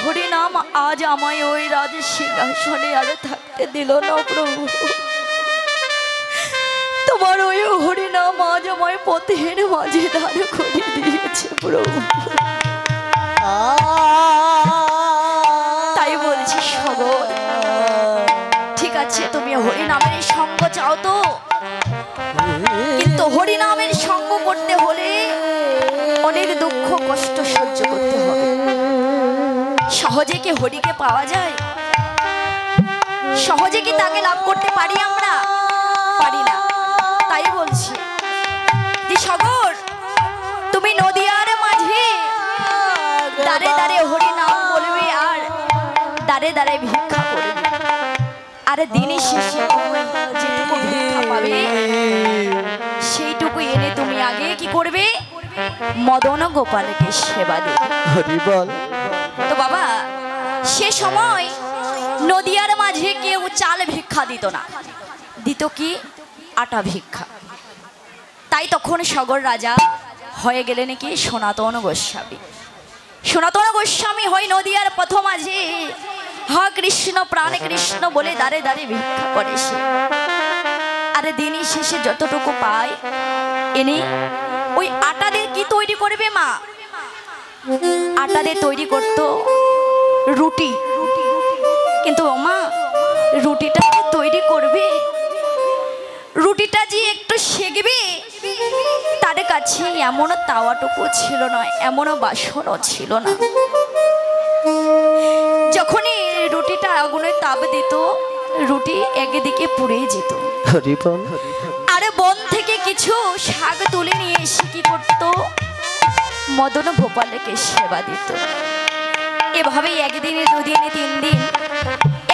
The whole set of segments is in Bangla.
হরি নাম আজ আমায় ওই রাজ সিংহাসনে আর থাকতে দিল না প্রভু। তোমার ওই হরি নাম আজ আমায় পথের মাঝে দাঁড় করিয়ে দিয়েছে প্রভু। তাই বলছি সগর, ঠিক আছে তুমি হরি নামের সঙ্গ চাও তো, কিন্তু হরি নামের সঙ্গ করতে হলে অনেক দুঃখ কষ্ট সহ্য করতে হবে। সহজে কি হরিকে পাওয়া যায়? সহজে কি তাকে লাভ করতে পারি? আমরা পারি না। তাই বলছি যে সগর, তুমি নদিয়ার মাঝে দাঁড়ে দাঁড়ে হরি নাম বলবে আর দাঁড়ে দাঁড়ে ভিক্ষা করবে, আর দিনের শেষে যেটুকু ভিক্ষা পাবে সেইটুকু এনে তুমি আগে কি করবে? মদন গোপালকে সেবা দেবে। তো বাবা, সে সময় নদিয়ার মাঝে কেউ চাল ভিক্ষা দিত না, দিত কি? আটা ভিক্ষা। তাই তখন সগর রাজা হয়ে গেলেন কি? সনাতন গোস্বামী। সনাতন গোস্বামী হয় নদিয়ার পথ মাঝে হা কৃষ্ণ প্রাণ কৃষ্ণ বলে দাঁড়ে দাঁড়ে ভিক্ষা করে সে। আর দিনের শেষে যতটুকু পায় এনে ওই আটা দিয়ে কি তৈরি করবে মা? আটা দিয়ে তৈরি করতো রুটি। কিন্তু মা, রুটিটা তৈরি করবে, রুটিটা যে একটু সেঁকবে তার কাছে এমনও তাওয়াটুকু ছিল না, এমনও বাসনও ছিল না। যখনই রুটিটা আগুনে তাপ দিত, রুটি একদিকে পুড়ে যেত। আরে বন থেকে কিছু শাক তুলে নিয়ে এসে কি করতো? মদন গোপালকে সেবা দিত। এভাবেই একদিনে, দুদিনে, 3 দিন।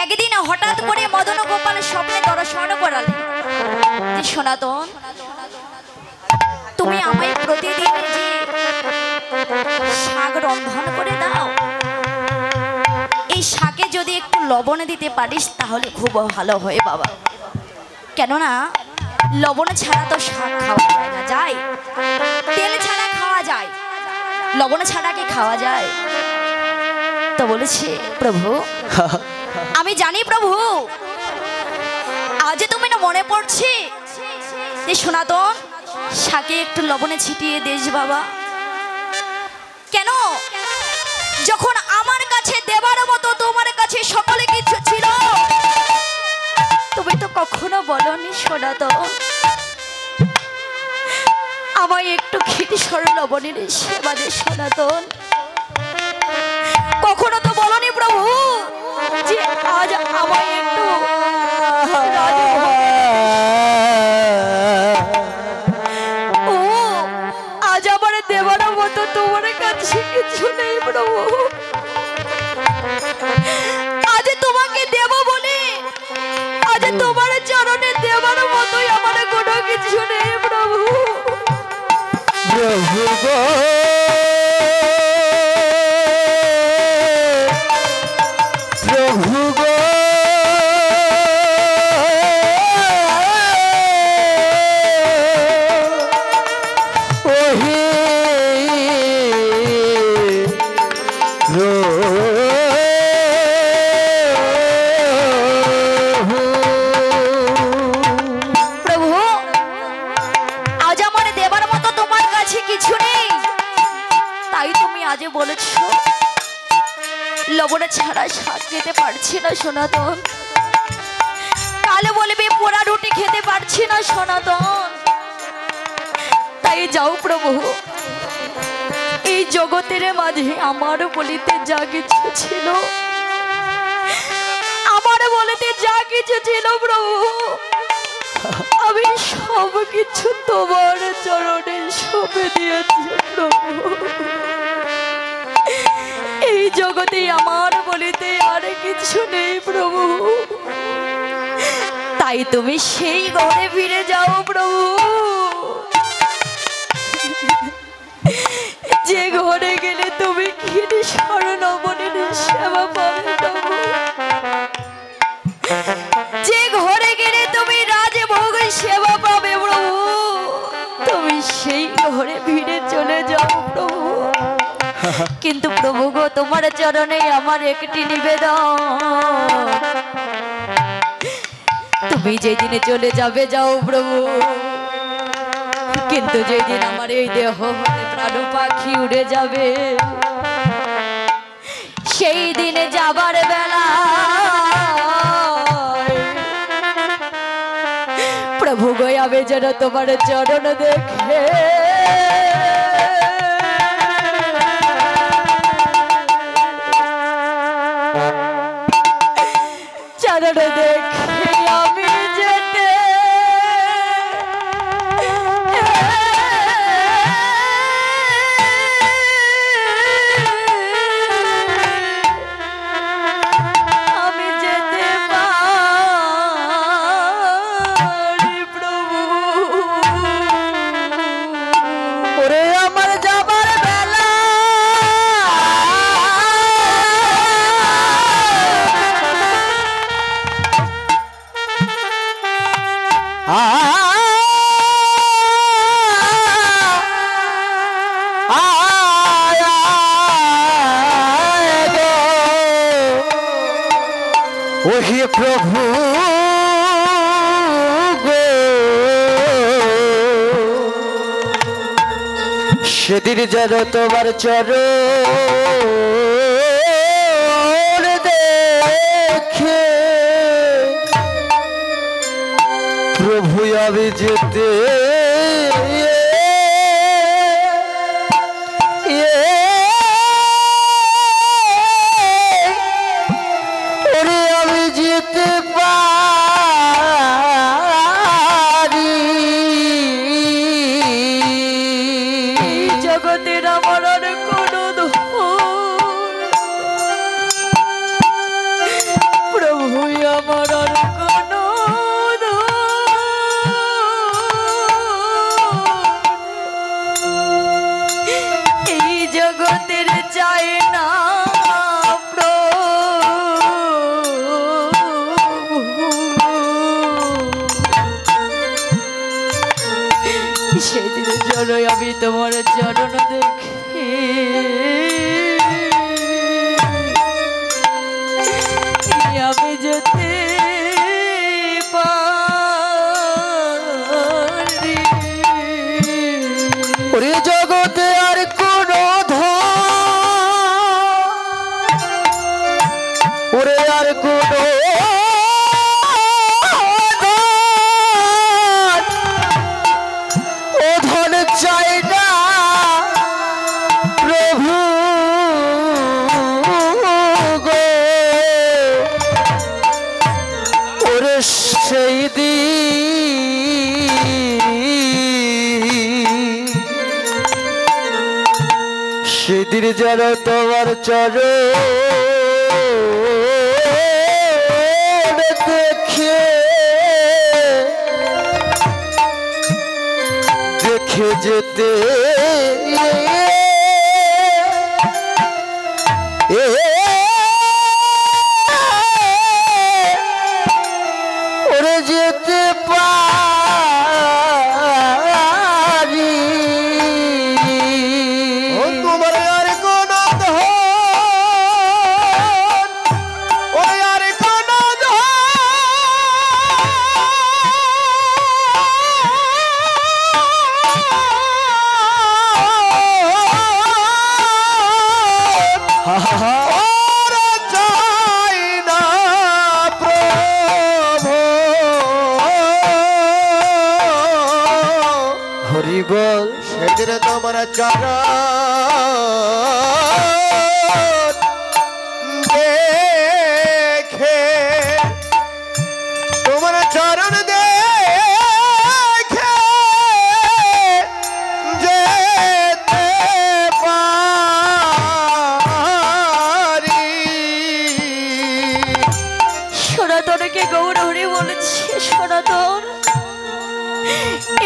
একদিন হঠাৎ করে মদন গোপাল স্বপ্নে দর্শন করালেন যে সনাতন, তুমি আমায় প্রতিদিন যে শাক রন্ধন করে দাও, এই শাকে যদি একটু লবণ দিতে পারিস তাহলে খুব ভালো হয় বাবা। কেননা লবণ ছাড়া তো শাক খাওয়া যায় না। যায়, তেল ছাড়া খাওয়া যায়, লবণ ছাড়া কি খাওয়া যায়? তো বলেছে প্রভু, আমি জানি প্রভু, আজ তুমি না মনে পড়ছে যে সনাতন শাকে একটু লবণে ছিটিয়ে দিস বাবা। কেন? যখন আমার কাছে দেবার মতো তোমার কাছে সকলে কিছু ছিল, তুমি তো কখনো বলনি সনাতন আমায় একটু ক্ষীরসর লবণের সেবা দে সনাতন। কখনো তো বলনি প্রভু যে আজ আমায় একটু আজ আমার দেবার মতো তোমার কাছে কিছু নেই প্রভু। আজ তোমাকে দেব বলে, আজ তোমার চরণে দেবার মতোই আমার কোনো কিছু নেই প্রভু। লবণ ছাড়া শাক খেতে পারছি না সনাতন, কালে বলবে পোড়া রুটি খেতে পারছি না সনাতন। তাই যাও প্রভু, এই জগতের মাঝে আমার বলিতে যা কিছু ছিল, আমার বলিতে যা কিছু ছিল প্রভু, আমি সব কিছু তোমার চরণে সঁপে দিয়েছি প্রভু। এই জগতে আমার বলিতে আর কিছু নেই প্রভু। তাই তুমি সেই ঘরে ফিরে যাও প্রভু, যে ঘরে গেলে তুমি ক্ষীরসর লবণের সেবা পাবে প্রভু, যে ঘরে গেলে তুমি রাজভোগ সেবা পাবে প্রভু, তুমি সেই ঘরে ফিরে চলে যাও প্রভু। কিন্তু প্রভু গো তোমার চরণে আমার একটি নিবেদন, তুমি যেদিনে চলে যাবে যাও প্রভু, কিন্তু যেদিন আমার এই দেহ হতে প্রাণ পাখি উড়ে যাবে, সেই দিনে যাবার বেলা প্রভু গো আমি যেন তোমার চরণ দেখে চরণ দেখে আমি যেতে ওহে প্রভু গো, সেদিন যেন তোমার চরণ দেখে প্রভু আমি যেতে জগতের আমার আর কোনো প্রভু আমার আর কোনো এই জগতের চাই না সেদিনের জন্য আমি তোমার চরণ দেখি আমি যেতে পারি। ওরে জগতে আর কোন ওরে আর কোন চাই না প্রভু গো, ওরে সেই সেদিন যেন তোমার চরণ দেখে যেতে ওরে যেতে পারি। তোমার আর কোন ওরে আর কোন চাই না প্রভু হরি বল সেদিন তোমার চরণ দেখে তোমার চরণ দেখে যেতে সনাতনকে গৌর হরি বলেছি। সনাতন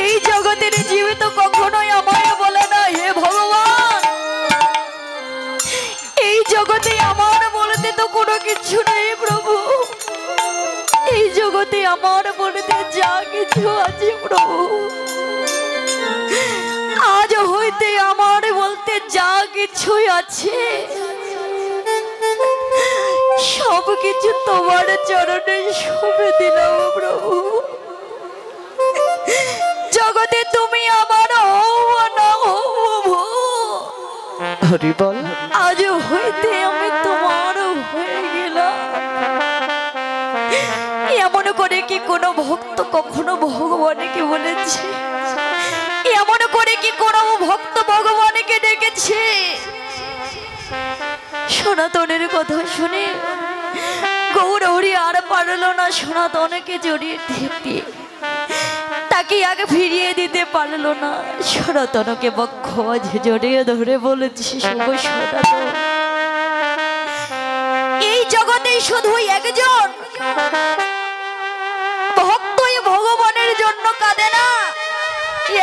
এই জগতের জীবিত কখনোই আমায় বলে না হে ভগবান, এই জগতে আমার বলতে তো কোনো কিছু নেই প্রভু, এই জগতে আমার বলতে যা কিছু আছে প্রভু আজ হইতে হইতে আমার বলতে যা কিছুই আছে সব কিছু তোমার চরণে সঁপে দিলাম প্রভু। জগতে তুমি আমার হও না হও, হরি বল। আজ হইতে আমি তোমার হয়ে গেলাম। এমন করে কি কোনো ভক্ত কখনো ভগবানকে বলেছে? এমন করে কি কোনো ভক্ত ভগবানকে ডেকেছে? সনাতনের কথা শুনে গৌরহরি আর পারল না সনাতনকে জড়িয়ে ধরতে, তাকে আগে ফিরিয়ে দিতে পারল না। সনাতনকে বক্ষ মাঝে জড়িয়ে ধরে বলেছে, শুভ সনাতন, এই জগতে শুধু একজন ভক্তই ভগবানের জন্য কাঁদে না,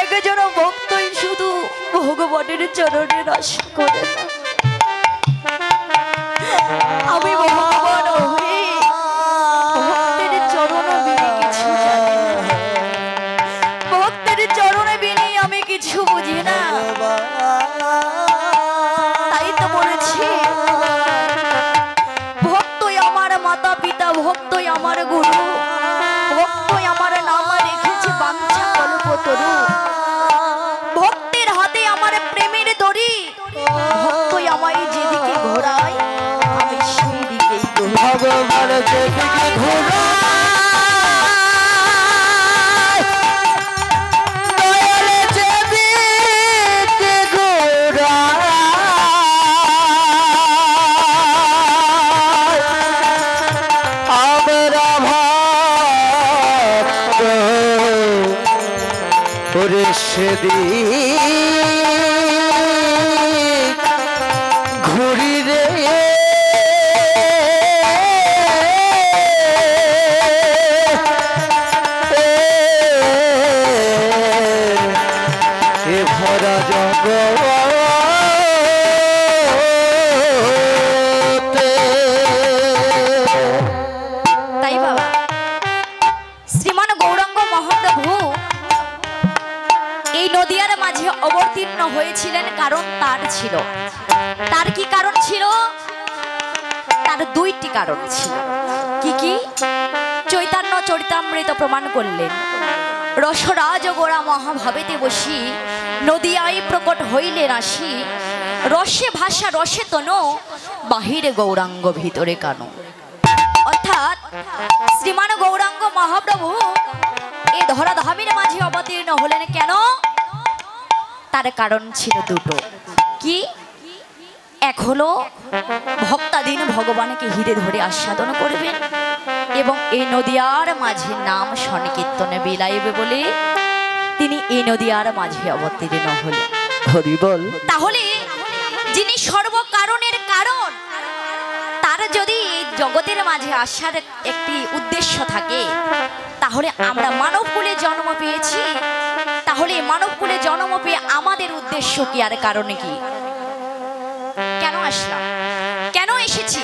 একজন ভক্তই শুধু ভগবানের চরণের আশা করে না। আমি ভগবান হয়ে ভক্তের চরণ বিনে কিছু জানি না, ভক্তের চরণে বিনে আমি কিছু বুঝি না। তাই তো বলেছি, ভক্তই আমার মাতা পিতা, ভক্তই আমার গুরু, ভক্তই আমার নাম রেখেছে বাঞ্ছা কল্পতরু। ভক্তের হাতে আমার প্রেমের দড়ি, ভক্তই আমায় যেদিকে ঘোরায় আমি সেই দিকেই ভগবান যেদিকে ঘোরায়, দয়াল যেদিকে ঘোরায়, আমরা ভক্ত ওরে সেদিক ঘুরি রে। এ ভরা জগতে। তাই বাবা, শ্রীমান গৌরাঙ্গ মহাপ্রভু এই নদিয়ার মাঝে অবতীর্ণ হয়েছিলেন, কারণ তার ছিল। তার কি কারণ ছিল? তার দুইটি কারণ ছিল। কি কি? চৈতন্য চরিতামৃত প্রমাণ করলেন, রসরাজ গোড়া মহাভাবেতে বসি নদিয়ায় প্রকট হইলেন আসি, রসে ভাষা রসে তনু বাহিরে গৌরাঙ্গ ভিতরে কানো। অর্থাৎ শ্রীমান গৌরাঙ্গ মহাপ্রভু এই ধরাধামের মাঝে অবতীর্ণ হলেন কেন? তার কারণ ছিল দুটো। কি? এক হলো ভক্তাধীন ভগবানকে হৃদয়ে ধরে আস্বাদন করবেন এবং এই নদিয়ার মাঝে নাম সংকীর্তনে বিলাইবে বলে তিনি এই নদিয়ার মাঝে অবতীর্ণ হলেন। হরি বল। তাহলে যিনি সর্বকারণের কারণ, তার যদি এই জগতের মাঝে আসার একটি উদ্দেশ্য থাকে, তাহলে আমরা মানবকুলে জন্ম পেয়েছি, তাহলে মানবকুলে জন্ম পেয়ে আমাদের উদ্দেশ্য কি আর কারণ কি? কেন আসলাম, কেন এসেছি?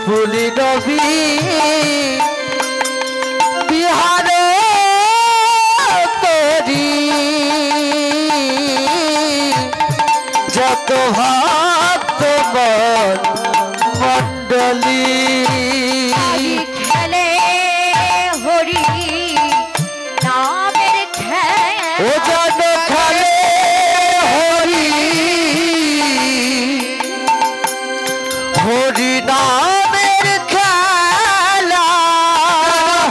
ফুলি নবী বিহার করি যত ভাগ বলি খেলে হরি নামের ও খেলা যেন খেলে হরি হরি নামের খেলা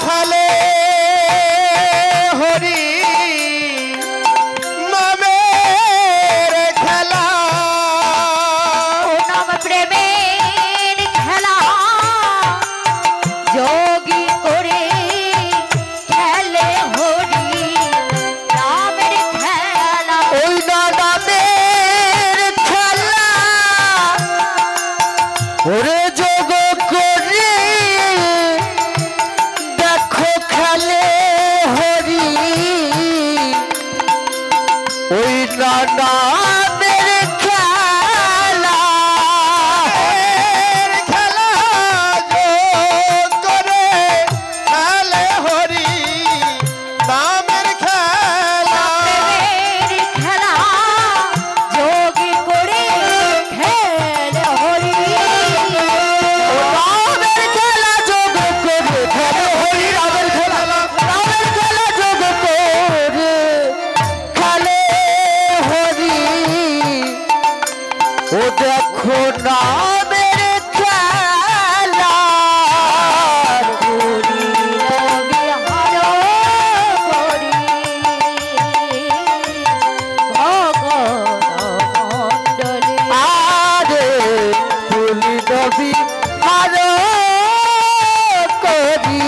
খেলে হরি নামের খেলা ও নাম প্রেমের খেলা যোগী করে খেলে হরি নামের খেলা ওই নামের খেলা ওরে যোগ করে দেখো খেলে হরি ওই নামের খেলা খেলা যোগ করে খেলে হরি নামের খেলা প্রেমের খেলা যোগী করে খেলে হরি রামের খেলা যোগ করে খেলে হরি রামের খেলা যোগ করে খেলে হরি ও দেখো নামের খেলা হরি বিহার করি ভগবন্ডলী আরে তুলি নবী আর করি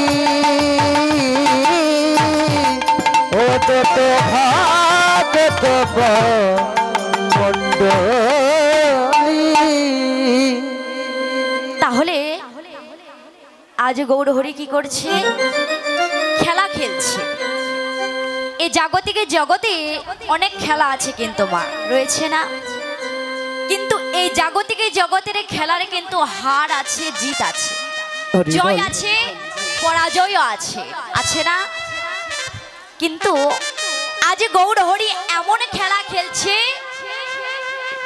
ও তো তো হাত দেব মন্ডলী তাহলে আজ গৌরহরি কি করছে? খেলা খেলছে। এই জাগতিকের জগতে অনেক খেলা আছে কিন্তু মা রয়েছে না, কিন্তু এই জাগতিকের জগতের খেলার কিন্তু হার আছে, জিত আছে, জয় আছে, পরাজয় আছে, আছে না? কিন্তু আজ গৌরহরি এমন খেলা খেলছে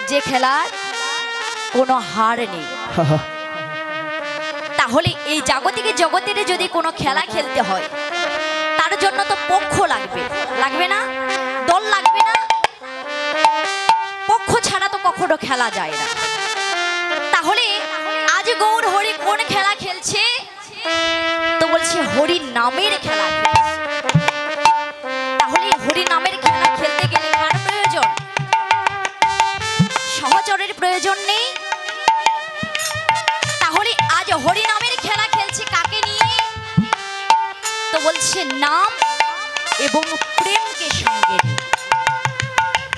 যে খেলার কোনো হার নেই। তাহলে এই জাগতিকের জগতের যদি কোনো খেলা খেলতে হয় তার জন্য তো পক্ষ লাগবে, লাগবে না? দল লাগবে না? পক্ষ ছাড়া তো কখনো খেলা যায় না। তাহলে আজ গৌরহরি কোন খেলা খেলছে? তো বলছে হরি নামের খেলা খেলছে। তাহলে হরি নামের খেলা খেলতে গেলে কার প্রয়োজন? সহচরের প্রয়োজন নেই। তাহলে আজ হরি নামের খেলা খেলছে কাকে নিয়ে? তো বলছে নাম এবং প্রেমকে সঙ্গে নিয়ে।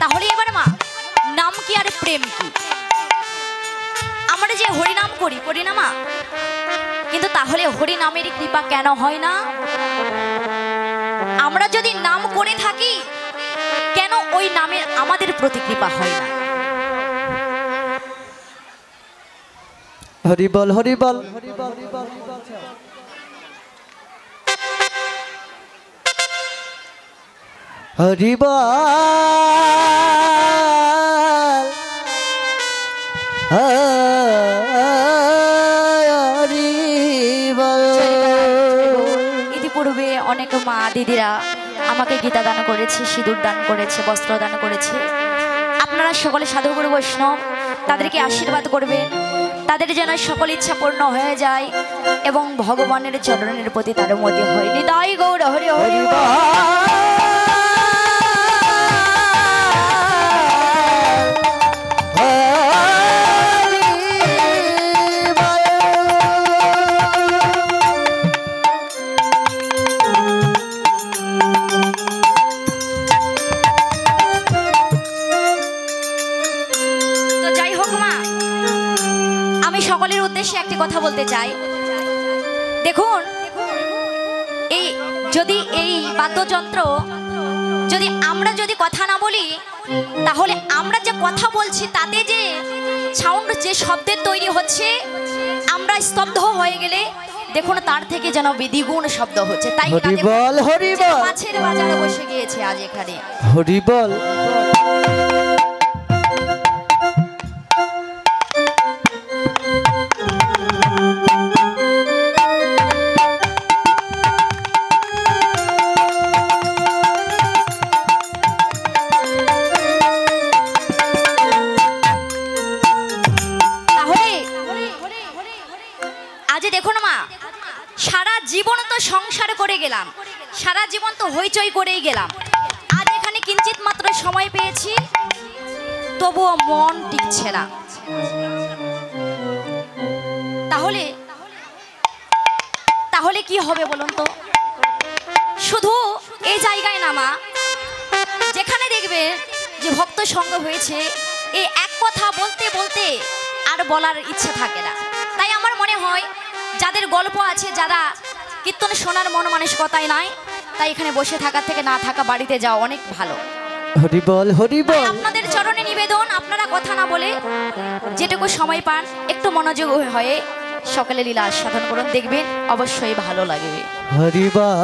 তাহলে এবার মা, নাম কি আর প্রেম কি? আমরা যে হরি নাম করি, করি না মা? কিন্তু তাহলে হরি নামের কৃপা কেন হয় না? আমরা যদি নাম করে থাকি কেন ওই নামের আমাদের প্রতি কৃপা হয় না? হরি বল হরি বল হরি বল হরি বল। ইতিপূর্বে অনেক মা দিদিরা আমাকে গীতা দান করেছে, সিঁদুর দান করেছে, বস্ত্র দান করেছে। আপনারা সকলে সাধুগুরু বৈষ্ণব তাদেরকে আশীর্বাদ করবেন, তাদের যেন সকল ইচ্ছা পূর্ণ হয়ে যায় এবং ভগবানের চরণের প্রতি তার মধ্যে হয়। নিতাই গৌর হরি হরি বল। তো যাই হোক মা, আমি সকলের উদ্দেশ্যে একটি কথা বলতে চাই। দেখুন, এই যদি এই বাদ্যযন্ত্র যদি আমরা যদি কথা না বলি, তাহলে আমরা যে কথা বলছি তাতে যে সাউন্ড, যে শব্দের তৈরি হচ্ছে, আমরা স্তব্ধ হয়ে গেলে দেখুন তার থেকে যেন দ্বিগুণ শব্দ হচ্ছে। তাই হরি বল হরি বল মাছের বাজারে বসে গিয়েছে আজ এখানে। হরি বল। আজ দেখুন মা, সারা জীবন তো সংসার করে গেলাম, সারা জীবন তো হইচই করেই গেলাম, আজ এখানে কিঞ্চিত মাত্র সময় পেয়েছি, তবুও মন টিকছে না। তাহলে তাহলে কি হবে বলুন তো? শুধু এই জায়গায় না মা, যেখানে দেখবে যে ভক্ত সঙ্গ হয়েছে, এই এক কথা বলতে বলতে আর বলার ইচ্ছে থাকে না। তাই আমার মনে হয় যাদের গল্প আছে, যারা কীর্তন শোনার মন মানসিকতায় নাই, তাই এখানে বসে থাকার থেকে না থাকা, বাড়িতে যাওয়া অনেক ভালো। হরি বল, হরি তাই বল। আপনাদের চরণে নিবেদন, আপনারা কথা না বলে যেটুকু সময় পান একটু মনোযোগ হয়ে সকলে লীলা সাধন করুন, দেখবেন অবশ্যই ভালো লাগবে। হরি বল।